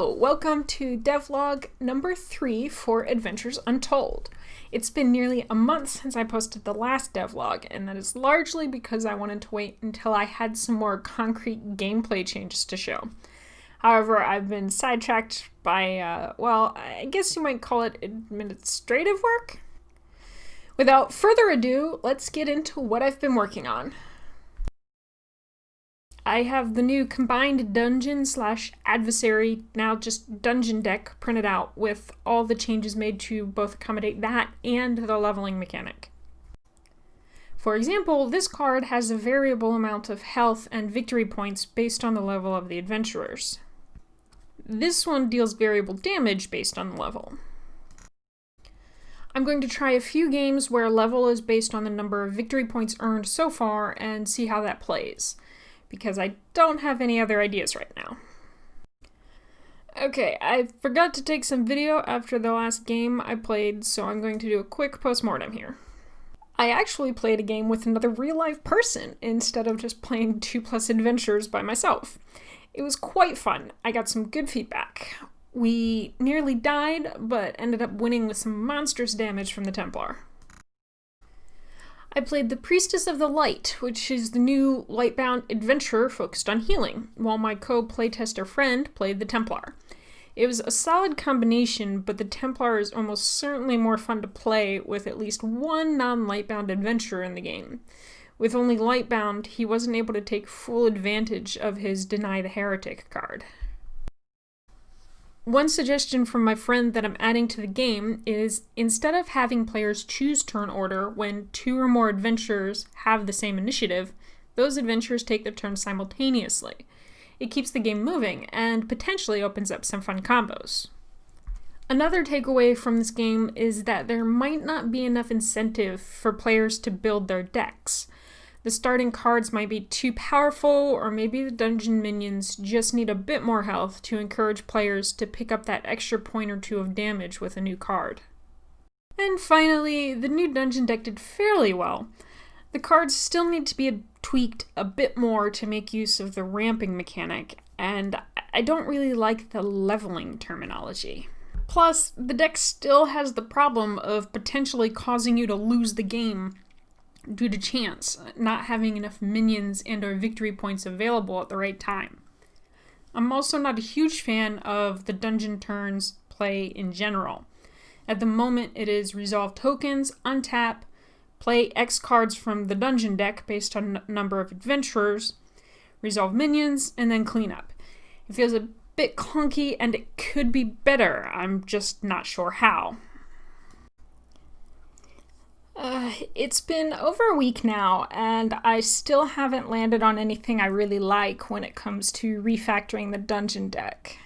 Hello, welcome to Devlog number 3 for Adventures Untold. It's been nearly a month since I posted the last devlog, and that is largely because I wanted to wait until I had some more concrete gameplay changes to show. However, I've been sidetracked by, I guess you might call it administrative work? Without further ado, let's get into what I've been working on. I have the new combined dungeon/adversary, now just dungeon deck, printed out with all the changes made to both accommodate that and the leveling mechanic. For example, this card has a variable amount of health and victory points based on the level of the adventurers. This one deals variable damage based on the level. I'm going to try a few games where level is based on the number of victory points earned so far and see how that plays, because I don't have any other ideas right now. Okay, I forgot to take some video after the last game I played, so I'm going to do a quick postmortem here. I actually played a game with another real-life person instead of just playing 2+ adventures by myself. It was quite fun. I got some good feedback. We nearly died, but ended up winning with some monstrous damage from the Templar. I played the Priestess of the Light, which is the new Lightbound adventure focused on healing, while my co-playtester friend played the Templar. It was a solid combination, but the Templar is almost certainly more fun to play with at least one non-Lightbound adventurer in the game. With only Lightbound, he wasn't able to take full advantage of his Deny the Heretic card. One suggestion from my friend that I'm adding to the game is, instead of having players choose turn order when 2 or more adventurers have the same initiative, those adventurers take their turn simultaneously. It keeps the game moving and potentially opens up some fun combos. Another takeaway from this game is that there might not be enough incentive for players to build their decks. The starting cards might be too powerful, or maybe the dungeon minions just need a bit more health to encourage players to pick up that extra point or two of damage with a new card. And finally, the new dungeon deck did fairly well. The cards still need to be tweaked a bit more to make use of the ramping mechanic, and I don't really like the leveling terminology. Plus, the deck still has the problem of potentially causing you to lose the game due to chance, not having enough minions and or victory points available at the right time. I'm also not a huge fan of the dungeon turns play in general. At the moment, it is resolve tokens, untap, play X cards from the dungeon deck based on number of adventurers, resolve minions, and then clean up. It feels a bit clunky and it could be better. I'm just not sure how. It's been over a week now, and I still haven't landed on anything I really like when it comes to refactoring the dungeon deck.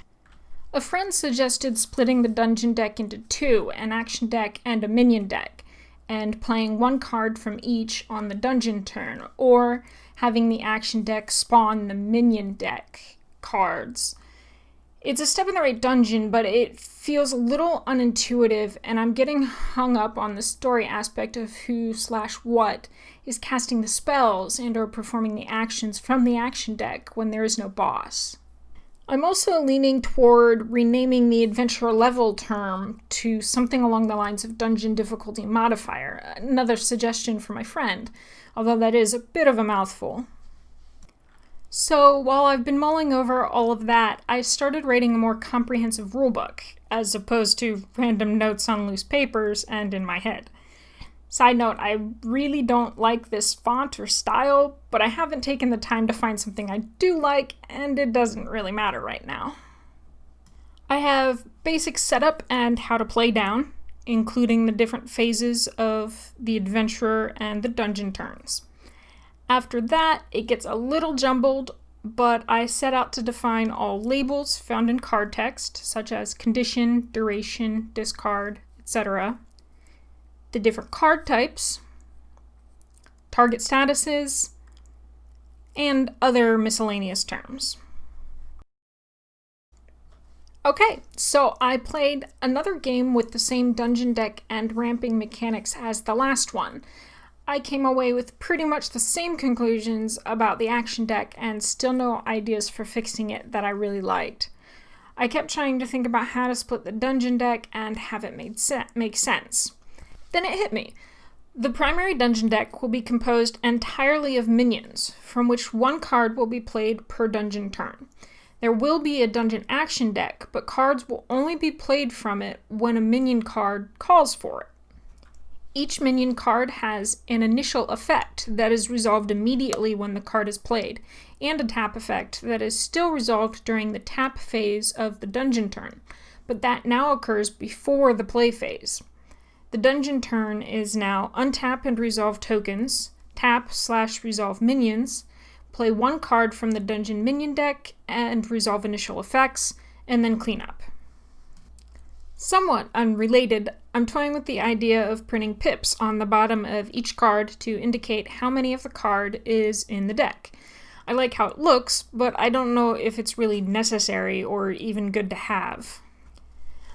A friend suggested splitting the dungeon deck into 2, an action deck and a minion deck, and playing 1 card from each on the dungeon turn, or having the action deck spawn the minion deck cards. It's a step in the right direction, but it feels a little unintuitive, and I'm getting hung up on the story aspect of who/what is casting the spells and or performing the actions from the action deck when there is no boss. I'm also leaning toward renaming the adventurer level term to something along the lines of dungeon difficulty modifier, another suggestion from my friend, although that is a bit of a mouthful. So, while I've been mulling over all of that, I started writing a more comprehensive rulebook, as opposed to random notes on loose papers and in my head. Side note, I really don't like this font or style, but I haven't taken the time to find something I do like, and it doesn't really matter right now. I have basic setup and how to play down, including the different phases of the adventurer and the dungeon turns. After that, it gets a little jumbled, but I set out to define all labels found in card text, such as condition, duration, discard, etc., the different card types, target statuses, and other miscellaneous terms. Okay, so I played another game with the same dungeon deck and ramping mechanics as the last one. I came away with pretty much the same conclusions about the action deck and still no ideas for fixing it that I really liked. I kept trying to think about how to split the dungeon deck and have it make sense. Then it hit me. The primary dungeon deck will be composed entirely of minions, from which one card will be played per dungeon turn. There will be a dungeon action deck, but cards will only be played from it when a minion card calls for it. Each minion card has an initial effect that is resolved immediately when the card is played, and a tap effect that is still resolved during the tap phase of the dungeon turn, but that now occurs before the play phase. The dungeon turn is now untap and resolve tokens, tap/resolve minions, play one card from the dungeon minion deck, and resolve initial effects, and then clean up. Somewhat unrelated, I'm toying with the idea of printing pips on the bottom of each card to indicate how many of the card is in the deck. I like how it looks, but I don't know if it's really necessary or even good to have.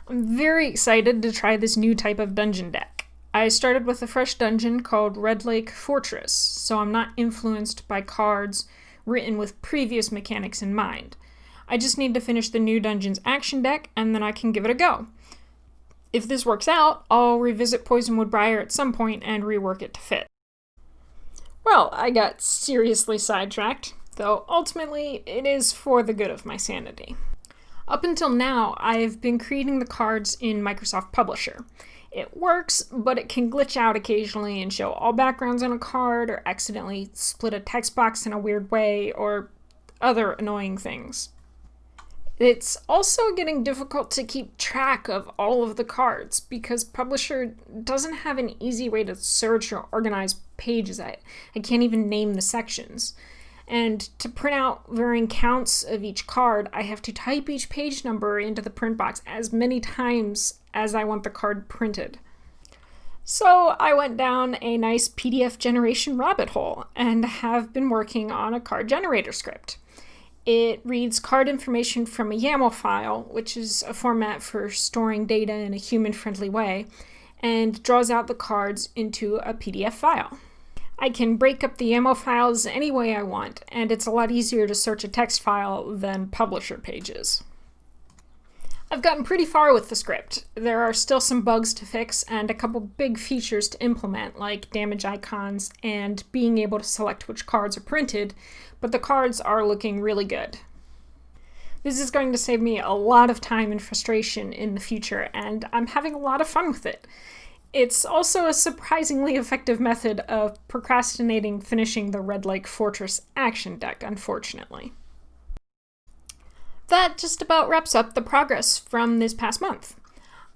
I'm very excited to try this new type of dungeon deck. I started with a fresh dungeon called Red Lake Fortress, so I'm not influenced by cards written with previous mechanics in mind. I just need to finish the new dungeon's action deck, and then I can give it a go. If this works out, I'll revisit Poisonwood Briar at some point and rework it to fit. Well, I got seriously sidetracked, though ultimately it is for the good of my sanity. Up until now, I've been creating the cards in Microsoft Publisher. It works, but it can glitch out occasionally and show all backgrounds on a card, or accidentally split a text box in a weird way, or other annoying things. It's also getting difficult to keep track of all of the cards because Publisher doesn't have an easy way to search or organize pages. I can't even name the sections. And to print out varying counts of each card, I have to type each page number into the print box as many times as I want the card printed. So I went down a nice PDF generation rabbit hole and have been working on a card generator script. It reads card information from a YAML file, which is a format for storing data in a human-friendly way, and draws out the cards into a PDF file. I can break up the YAML files any way I want, and it's a lot easier to search a text file than Publisher pages. I've gotten pretty far with the script. There are still some bugs to fix and a couple big features to implement, like damage icons and being able to select which cards are printed, but the cards are looking really good. This is going to save me a lot of time and frustration in the future, and I'm having a lot of fun with it. It's also a surprisingly effective method of procrastinating finishing the Red Lake Fortress action deck, unfortunately. That just about wraps up the progress from this past month.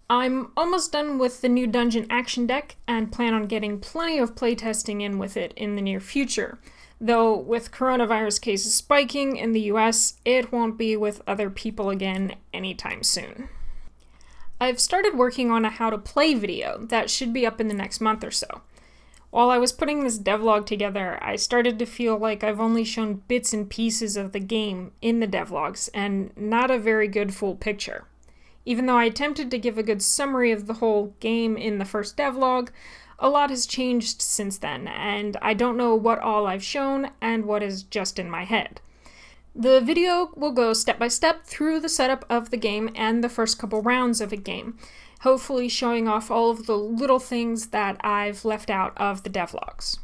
I'm almost done with the new dungeon action deck and plan on getting plenty of playtesting in with it in the near future, though with coronavirus cases spiking in the US, it won't be with other people again anytime soon. I've started working on a how to play video that should be up in the next month or so. While I was putting this devlog together, I started to feel like I've only shown bits and pieces of the game in the devlogs and not a very good full picture. Even though I attempted to give a good summary of the whole game in the first devlog, a lot has changed since then, and I don't know what all I've shown and what is just in my head. The video will go step by step through the setup of the game and the first couple rounds of a game, hopefully showing off all of the little things that I've left out of the devlogs.